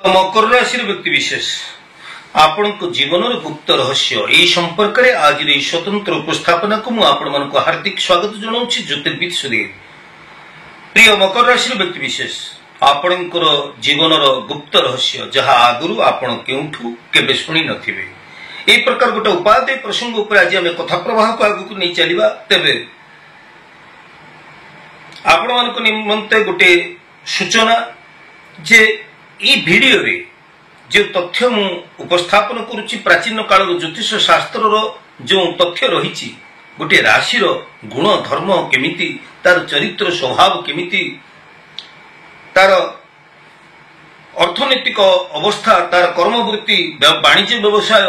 मकर राशि व्यक्ति विशेष आपण जीवन गुप्त रहस्य यही संपर्क में आज स्वतंत्र उपस्थापना को मुझे हार्दिक स्वागत जनाऊँ ज्योतिर्विद सुधीर। प्रिय मकर राशि व्यक्ति विशेष आपणकर जीवन गुप्त रहस्य जहाँ आगुरी आपण केउठू केबे शुणी नथिबे ए प्रकार गोटे उपादेय प्रसंग उपर आज आम कथा प्रवाह को आगु नहीं चलवा। तेबे आपण मान निमंते गोटे सूचना जे ई वीडियो रे जो तथ्य मु उपस्थापन करुच्ची प्राचीन काल ज्योतिष शास्त्र जो तथ्य रही गोटे राशि गुण धर्म केमिति तार चरित्र स्वभाव केमिति तार अर्थनैतिक अवस्था तार कर्मवृत्ति वाणिज्य व्यवसाय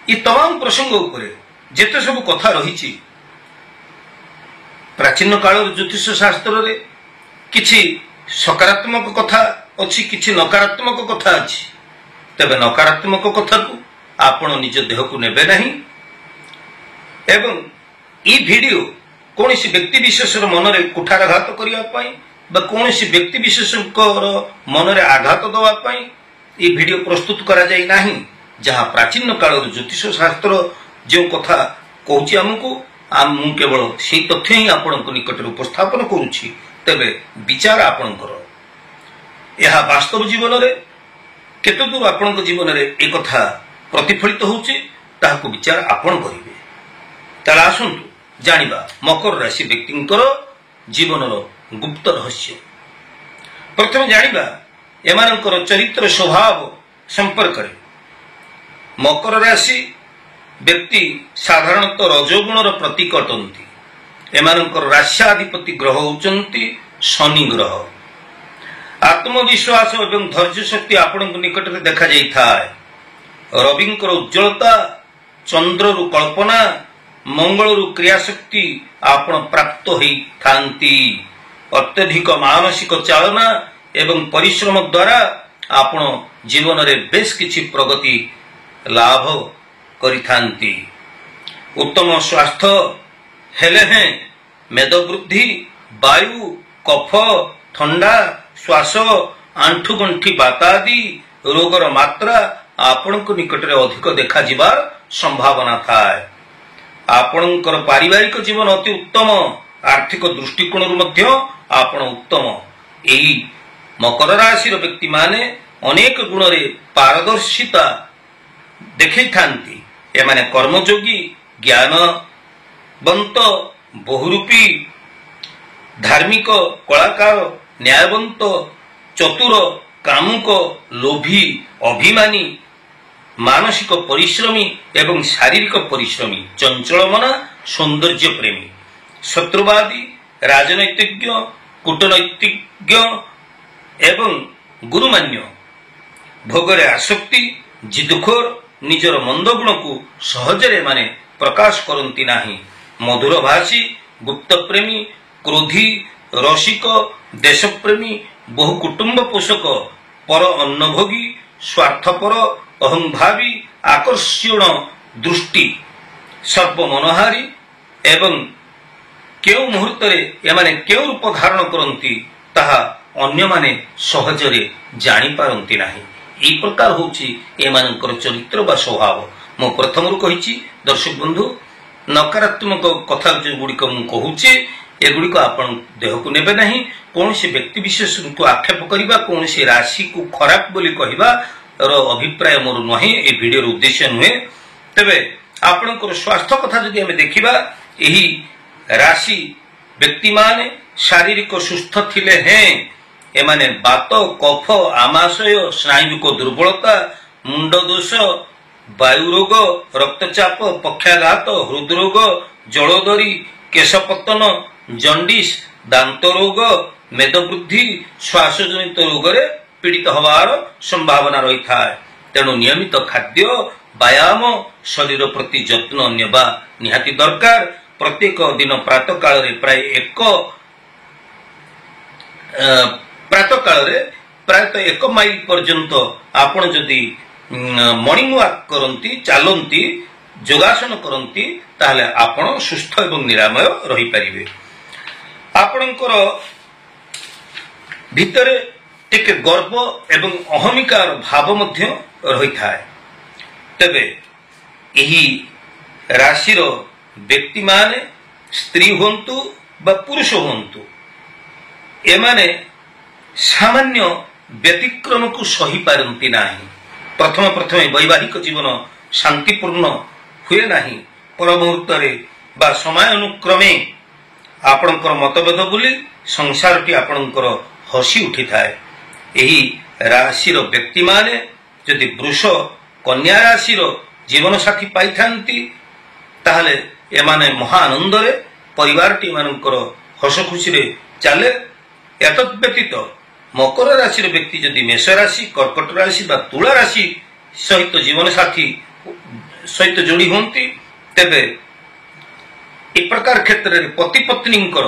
ये तमाम प्रसंग उपरे जेते सब कथा रही प्राचीन काल ज्योतिष शास्त्र रे किछि सकारात्मक कथा अच्छी किछि नकारात्मक कथा अच्छी। तेबे नकारात्मक कथा को आपण निज देह को नेबे नहीं एवं ई वीडियो कौन सी व्यक्ति विशेष मन में कुठाराघात करने कौन सी व्यक्ति विशेष मन में आघात दवापाई ये वीडियो प्रस्तुत करा जाय नाही। जहाँ प्राचीन काल ज्योतिष शास्त्र जो कथा कहूँ आमको मु केवल से तथ्य ही आपण निकट उपस्थापन करुच्ची। तेबे विचार आपणकर यह वास्तव जीवन में केते दूर आपण जीवन में एक कथा प्रतिफलित होउची ताहाको विचार आपण करिवे। ताला आसंतु जानिबा मकर राशि व्यक्तिंकर जीवन गुप्त रहस्य। प्रथम जानिबा एमानकर चरित्र स्वभाव संपर्क रे। मकर राशि व्यक्ति साधारणतः रजोगुणर प्रतीक अटंती। एमानकर राश्याधिपति ग्रह होचंती शनि ग्रह। आत्मविश्वास एवं धैर्य शक्ति आपण निकट में देखा जाए। रविंकर उज्ज्वलता चंद्ररु कल्पना मंगलरु क्रियाशक्ति आपण प्राप्त होई थांती। अत्यधिक मानसिक चालना एवं परिश्रम द्वारा आपण जीवन में बेस किछि प्रगति लाभ करिथांती। उत्तम स्वास्थ्य हेले हैं मेदवृद्धि वायु कफ ठंडा श्वास आंठु गंठी बातादि रोगर मात्रा आपण निकट में अधिक देखा जिबार संभावना थाए। आपणकर पारिवारिक जीवन अति उत्तम आर्थिक दृष्टिकोण आपण उत्तम। यही मकर राशि व्यक्ति माने अनेक गुण रे पारदर्शिता देखै थांती। एमाने कर्मयोगी ज्ञानवंत बहुरूपी धार्मिक कलाकार न्यायवंत चतुर कामुक लोभी अभिमानी मानसिक परिश्रमी एवं शारीरिक परिश्रमी चंचलमना सौंदर्य प्रेमी शत्रुवादी राजनैतिज्ञ कूटनैतिज्ञ एवं गुरुमान्य भोगरे आसक्ति जिदखोर निजर मंद गुण को सहजरे माने प्रकाश करती नाही। मधुर भाषी गुप्त प्रेमी क्रोधी रसिक देशप्रेमी बहु कुटुंब पोषक पर अन्नभोगी स्वार्थपर अहंभावी आकर्षण दृष्टि सर्वमनोहारी एवं केउ मुहूर्त एमाने केउ रूप धारण करती ताहा अन्य माने सहजरे जानी पारंती नाही। ई प्रकार होची एमानकर चरित्र बा स्वभाव। मो प्रथमरु कहिछि दर्शक बंधु नकारात्मक कथा जो गुड़िक मु कहूचे एगुड़िक आपण देह को नेबे नहीं। कौन से व्यक्ति विशेष को आक्षेप करबा कौन से राशि को खराब बोली कहबा रो अभिप्राय मोर नहे ए वीडियो रो उद्देश्य नुहे। तबे आपणकर स्वास्थ्य कथा जदि हमें देखिबा एही राशि व्यक्ति माने शारीरिक सुस्थ थिले हैं। एमाने बात कफ आमाशय स्नायुविक दुर्बलता मुंड दोष वायु रोग रक्तचाप पक्षाघात हृदरोग जलदरी केशपतन जंडिस दांत रोग मेदवृद्धि श्वासजनित रोग पीड़ित हवार संभावना रही था। तेणु नियमित खाद्य व्यायाम शरीर प्रति जत्न नेबा निहाती दरकार। प्रत्येक दिन प्रातः काल प्रायतः 1 माइल पर्यंत आपण जदि मॉर्निंग वॉक करती चलती योगासन करती ताहले आपण सुस्थ एवं निरामय रही पारिबे। आपणकर भितरे ଟିକେ ଗର୍ବ ଏବଂ ଅହମିକାର ଭାବ ମଧ୍ୟ ରହିଥାଏ। ତେବେ ଏହି ରାଶିର ବ୍ୟକ୍ତିମାନେ ସ୍ତ୍ରୀ ହୁଅନ୍ତୁ ବା ପୁରୁଷ ହୁଅନ୍ତୁ, ଏମାନେ ସାମାନ୍ୟ ବ୍ୟତିକ୍ରମକୁ ସହିପାରନ୍ତି ନାହିଁ। ପ୍ରଥମେ ବୈବାହିକ ଜୀବନ ଶାନ୍ତିପୂର୍ଣ୍ଣ ହୁଏ ନାହିଁ। ପର ମୁହୂର୍ତ୍ତରେ ବା ସମୟାନୁକ୍ରମେ ଆପଣଙ୍କର ମତଭେଦ ବୋଲି ସଂସାରଟି ଆପଣଙ୍କର ହସି ଉଠିଥାଏ। ଏହି ରାଶିର ବ୍ୟକ୍ତିମାନେ ଯଦି ବୃଷ କନ୍ୟା ରାଶିର ଜୀବନସାଥୀ ପାଇଥାନ୍ତି, ତାହେଲେ ଏମାନେ ମହା ଆନନ୍ଦରେ ପରିବାରଟି ଏମାନଙ୍କର ହସ ଖୁସିରେ ଚାଲେ। ଏତଦ୍ ବ୍ୟତୀତ ମକର ରାଶିର ବ୍ୟକ୍ତି ଯଦି ମେଷ ରାଶି, କର୍କଟ ରାଶି ବା ତୁଳା ରାଶି ସହିତ ଜୀବନସାଥୀ ସହିତ ଯୋଡ଼ି ହୁଅନ୍ତି, ତେବେ ଏ ପ୍ରକାର କ୍ଷେତ୍ରରେ ପତି ପତ୍ନୀଙ୍କର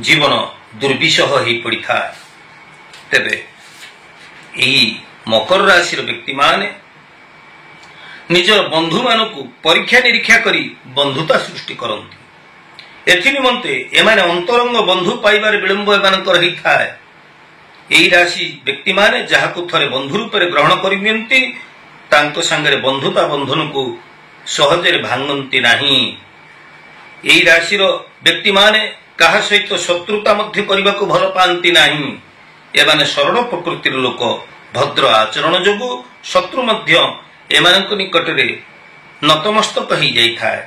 ଜୀବନ ଦୁର୍ବିସହ ହୋଇ ପଡ଼ିଥାଏ। ତେବେ ଏହି ମକର ରାଶିର ବ୍ୟକ୍ତିମାନେ ନିଜର ବନ୍ଧୁମାନଙ୍କୁ ପରୀକ୍ଷା ନିରୀକ୍ଷା କରି ବନ୍ଧୁତା ସୃଷ୍ଟି କରନ୍ତି। ଏଥିନିମନ୍ତେ ଏମାନେ ଅନ୍ତରଙ୍ଗ ବନ୍ଧୁ ପାଇବାରେ ବିଳମ୍ବ ଏମାନଙ୍କର ହେଇଥାଏ। ଏହି ରାଶି ବ୍ୟକ୍ତିମାନେ ଯାହାକୁ ଥରେ ବନ୍ଧୁ ରୂପରେ ଗ୍ରହଣ କରିନିଅନ୍ତି, ତାଙ୍କ ସାଙ୍ଗରେ ବନ୍ଧୁତା ବନ୍ଧନକୁ ସହଜରେ ଭାଙ୍ଗନ୍ତି ନାହିଁ। ଏହି ରାଶିର ବ୍ୟକ୍ତିମାନେ କାହା ସହିତ ଶତ୍ରୁତା ମଧ୍ୟ କରିବାକୁ ଭଲ ପାଆନ୍ତି ନାହିଁ। ଏମାନେ ସରଳ ପ୍ରକୃତିର ଲୋକ। ଭଦ୍ର ଆଚରଣ ଯୋଗୁଁ ଶତ୍ରୁ ମଧ୍ୟ ଏମାନଙ୍କ ନିକଟରେ ନତମସ୍ତକ ହୋଇଯାଇଥାଏ।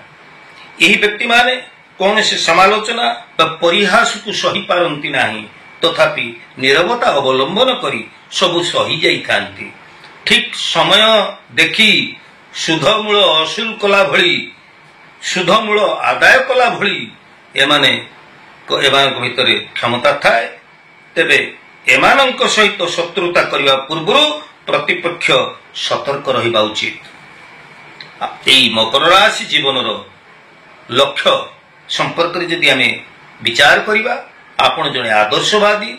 ଏହି ବ୍ୟକ୍ତିମାନେ କୌଣସି ସମାଲୋଚନା ବା ପରିହାସକୁ ସହିପାରନ୍ତି ନାହିଁ, ତଥାପି ନୀରବତା ଅବଲମ୍ବନ କରି ସବୁ ସହି ଯାଇଥାନ୍ତି। ଠିକ୍ ସମୟ ଦେଖି ସୁଧ ମୂଳ ଅସୁଲ କଲା ଭଳି, ସୁଧ ମୂଳ ଆଦାୟ କଲା ଭଳି ଏମାନଙ୍କ ଭିତରେ କ୍ଷମତା ଥାଏ। ତେବେ ଏମାନଙ୍କ ସହିତ ଶତ୍ରୁତା କରିବା ପୂର୍ବରୁ ପ୍ରତିପକ୍ଷ ସତର୍କ ରହିବା ଉଚିତ। ଏହି ମକର ରାଶି ଜୀବନର ଲକ୍ଷ୍ୟ ସମ୍ପର୍କରେ ଯଦି ଆମେ ବିଚାର କରିବା, ଆପଣ ଜଣେ ଆଦର୍ଶବାଦୀ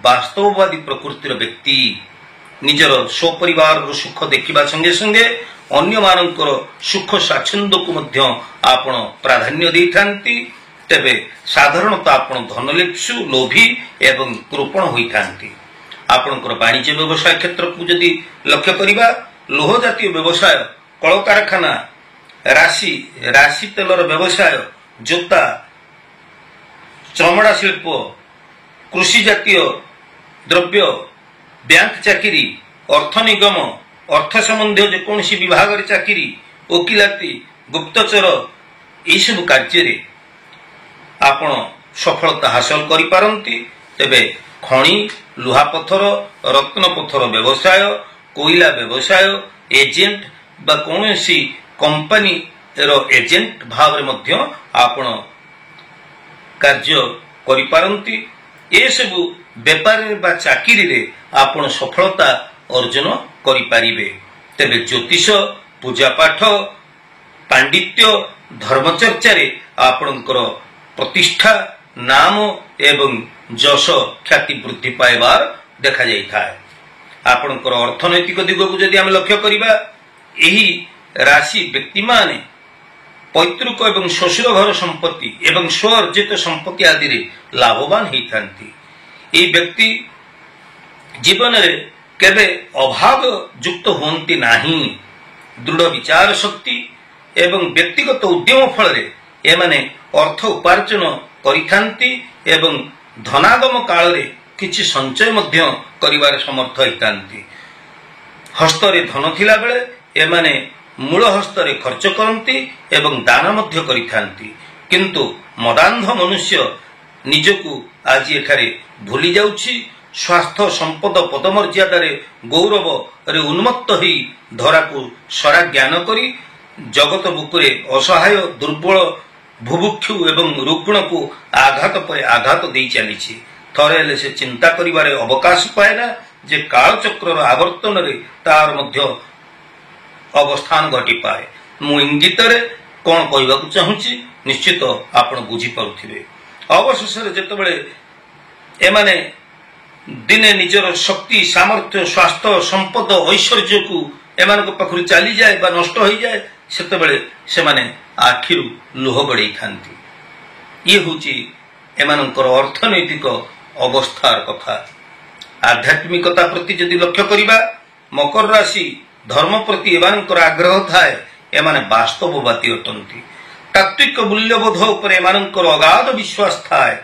ବାସ୍ତବବାଦୀ ପ୍ରକୃତିର ବ୍ୟକ୍ତି। ନିଜର ସ୍ୱପରିବାରର ସୁଖ ଦେଖିବା ସଙ୍ଗେ ସଙ୍ଗେ ଅନ୍ୟମାନଙ୍କର ସୁଖ ସ୍ୱାଚ୍ଛନ୍ଦ୍ୟକୁ ମଧ୍ୟ ଆପଣ ପ୍ରାଧାନ୍ୟ ଦେଇଥାନ୍ତି। ତେବେ ସାଧାରଣତଃ ଆପଣ ଧନଲିପ୍ସୁ, ଲୋଭୀ ଏବଂ କୃପଣ ହୋଇଥାନ୍ତି। ଆପଣଙ୍କର ବାଣିଜ୍ୟ ବ୍ୟବସାୟ କ୍ଷେତ୍ରକୁ ଯଦି ଲକ୍ଷ୍ୟ କରିବା, ଲୌହ ଜାତୀୟ ବ୍ୟବସାୟ, କଳକାରଖାନା, ରାଶି ତେଲର ବ୍ୟବସାୟ, ଜୋତା, ଚମଡ଼ା ଶିଳ୍ପ, କୃଷି ଜାତୀୟ ଦ୍ରବ୍ୟ, ବ୍ୟାଙ୍କ ଚାକିରି, ଅର୍ଥ ନିଗମ, ଅର୍ଥ ସମ୍ବନ୍ଧୀୟ ଯେକୌଣସି ବିଭାଗରେ ଚାକିରି, ଓକିଲାତି, ଗୁପ୍ତଚର, ଏହିସବୁ କାର୍ଯ୍ୟରେ ଆପଣ ସଫଳତା ହାସଲ କରିପାରନ୍ତି। ତେବେ ଖଣି, ଲୁହାପଥର, ରତ୍ନପଥର ବ୍ୟବସାୟ, କୋଇଲା ବ୍ୟବସାୟ, ଏଜେଣ୍ଟ ବା କୌଣସି କମ୍ପାନୀର ଏଜେଣ୍ଟ ଭାବରେ ମଧ୍ୟ ଆପଣ କାର୍ଯ୍ୟ କରିପାରନ୍ତି। ଏସବୁ ବେପାରରେ ବା ଚାକିରିରେ ଆପଣ ସଫଳତା ଅର୍ଜନ କରିପାରିବେ। ତେବେ ଜ୍ୟୋତିଷ, ପୂଜାପାଠ, ପାଣ୍ଡିତ୍ୟ, ଧର୍ମଚର୍ଚ୍ଚାରେ ଆପଣଙ୍କର ପ୍ରତିଷ୍ଠା, ନାମ ଏବଂ ଯଶ ଖ୍ୟାତି ବୃଦ୍ଧି ପାଇବାର ଦେଖାଯାଇଥାଏ। ଆପଣଙ୍କର ଅର୍ଥନୈତିକ ଦିଗକୁ ଯଦି ଆମେ ଲକ୍ଷ୍ୟ କରିବା, ଏହି ରାଶି ବ୍ୟକ୍ତିମାନେ ପୈତୃକ ଏବଂ ଶ୍ୱଶୁର ଘର ସମ୍ପତ୍ତି ଏବଂ ସ୍ୱ ଅର୍ଜିତ ସମ୍ପତ୍ତି ଆଦିରେ ଲାଭବାନ ହେଇଥାନ୍ତି। ଏହି ବ୍ୟକ୍ତି ଜୀବନରେ କେବେ ଅଭାବ ଯୁକ୍ତ ହୁଅନ୍ତି ନାହିଁ। ଦୃଢ଼ ବିଚାର ଶକ୍ତି ଏବଂ ବ୍ୟକ୍ତିଗତ ଉଦ୍ୟମ ଫଳରେ ଏମାନେ ଅର୍ଥ ଉପାର୍ଜନ କରିଥାନ୍ତି ଏବଂ ଧନାଗମ କାଳରେ କିଛି ସଞ୍ଚୟ ମଧ୍ୟ କରିବାରେ ସମର୍ଥ ହୋଇଥାନ୍ତି। ହସ୍ତରେ ଧନ ଥିଲାବେଳେ ଏମାନେ ମୂଳ ହସ୍ତରେ ଖର୍ଚ୍ଚ କରନ୍ତି ଏବଂ ଦାନ ମଧ୍ୟ କରିଥାନ୍ତି। କିନ୍ତୁ ମଦାନ୍ଧ ମନୁଷ୍ୟ ନିଜକୁ ଆଜି ଏଠାରେ ଭୁଲି ଯାଉଛି। ସ୍ୱାର୍ଥ, ସମ୍ପଦ, ପଦମର୍ଯ୍ୟାଦାରେ ଗୌରବରେ ଉନ୍ମତ୍ତ ହୋଇ ଧରାକୁ ସରା ଜ୍ଞାନ କରି ଜଗତ ବୁକୁରେ ଅସହାୟ, ଦୁର୍ବଳ, ଭୁଭୁକ୍ଷୁ ଏବଂ ରୁଗ୍ଣକୁ ଆଘାତ ପରେ ଆଘାତ ଦେଇ ଚାଲିଛି। ଥରେ ହେଲେ ସେ ଚିନ୍ତା କରିବାରେ ଅବକାଶ ପାଏ ନା ଯେ କାଳଚକ୍ରର ଆବର୍ତ୍ତନରେ ତାର ମଧ୍ୟ ଅବସ୍ଥାନ ଘଟିପାରେ। ମୁଁ ଇଙ୍ଗିତରେ କ'ଣ କହିବାକୁ ଚାହୁଁଛି ନିଶ୍ଚିତ ଆପଣ ବୁଝିପାରୁଥିବେ। ଅବଶେଷରେ ଯେତେବେଳେ ଏମାନେ ଦିନେ ନିଜର ଶକ୍ତି, ସାମର୍ଥ୍ୟ, ସ୍ୱାସ୍ଥ୍ୟ, ସମ୍ପଦ, ଐଶ୍ୱର୍ଯ୍ୟକୁ ଏମାନଙ୍କ ପାଖରୁ ଚାଲିଯାଏ ବା ନଷ୍ଟ ହୋଇଯାଏ, ସେତେବେଳେ ସେମାନେ ଆଖିରୁ ଲୁହ ଗଡ଼େଇଥାନ୍ତି। ଇଏ ହେଉଛି ଏମାନଙ୍କର ଅର୍ଥନୈତିକ ଅବସ୍ଥାର କଥା। आध्यात्मिकता प्रति जदि लक्ष्य करिबा मकर राशि धर्म प्रति एमानकर आग्रह थाए एमाने वास्तववादी अटंती तात्विक मूल्यबोध उपर एमानकर अगाध विश्वास थाए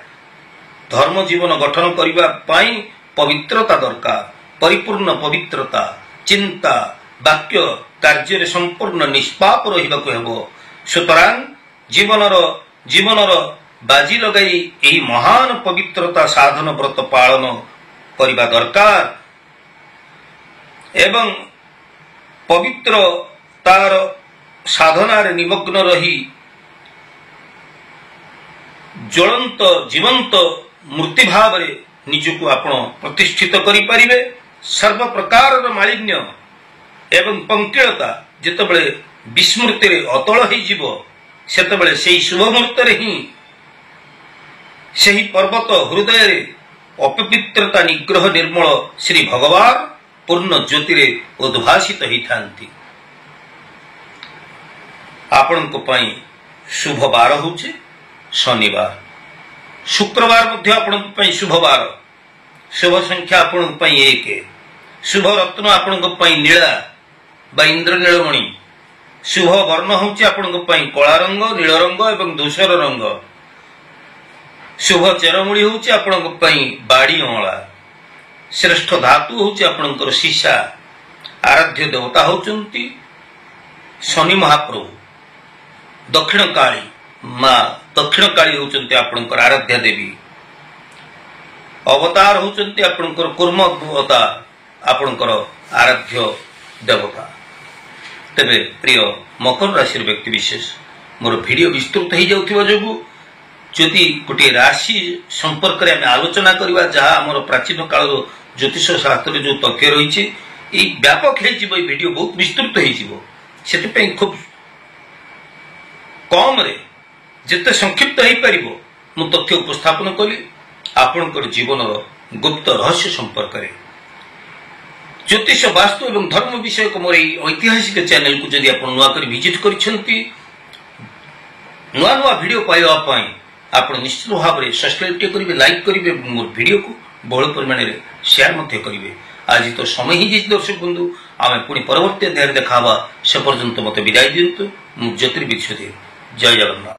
धर्म जीवन गठन करिबा पाई पवित्रता दरकार परिपूर्ण पवित्रता चिंता वाक्य कार्य संपूर्ण निष्पाप रहिबाकु हेबो सुतरां जीवनर बाजी लगाई एही महान पवित्रता साधन व्रत पालन करिबा दरकार एवं पवित्र तार साधनार निमग्न रही ज्वलंत जीवंत मूर्ति भाव रे निजको आपण प्रतिष्ठित करि परिबे सर्व प्रकार मालिन्य एवं पंकिलता जेतबेले विस्मृति रे अतल होई जीवो सेतबेले सेही शुभ मुहूर्त रे ही सेही पर्वत हृदय रे अपवित्रता निग्रह निर्मल श्री भगवान पूर्ण ज्योति रे उद्भासित होई थांती आपण को पई शुभ बार होचे शनिवार शुक्रवार मध्य आपण को पई शुभ बार शुभ संख्या आपण को पई 1 शुभ रत्न आपण को पई नीला बा इंद्रनीलमणि शुभ वर्ण होचे आपण को पई कला रंग नील रंग एवं धूसर रंग शुभ चेरमुड़ी होचे आपण को पई बाड़ी अमला श्रेष्ठ धातु होचे आपणकर सीसा आराध्य देवता होचंती शनि महाप्रभु दक्षिण काली मां दक्षिण काली होचंती आपणकर आराध्या देवी अवतार होचंती आपणकर कुर्म अवतार आपणकर आराध्य देवता तेबे प्रिय मकर राशि व्यक्ति विशेष मोर वीडियो विस्तृत हो जाउथिबा जोगु जदि गोटे राशि संपर्क में आलोचना करवा जहाँ आम प्राचीन काल ज्योतिष शास्त्र जो तथ्य रही व्यापक वीडियो बहुत विस्तृत हो खूब कम रे जिते संक्षिप्त हो पार मु तथ्य उपस्थापन कली आपणकर जीवन गुप्त रहस्य संपर्क में ज्योतिष वास्तु एवं धर्म विषय को मोर ऐतिहासिक चैनल को जदि आप नुआ कर विजिट करिसेंती नुआ नुआ वीडियो पाइबा आप निश्चित भाव में सब्सक्राइब करेंगे लाइक करेंगे मोर वीडियो को बहुल परिमाण में शेयर करेंगे आज तो समय ही दर्शक बंधु आम पुणी परवर्ती अध्याय देखा से पर्यंत मत विदाय दिंतु ज्योतिर्विद जय जगन्नाथ।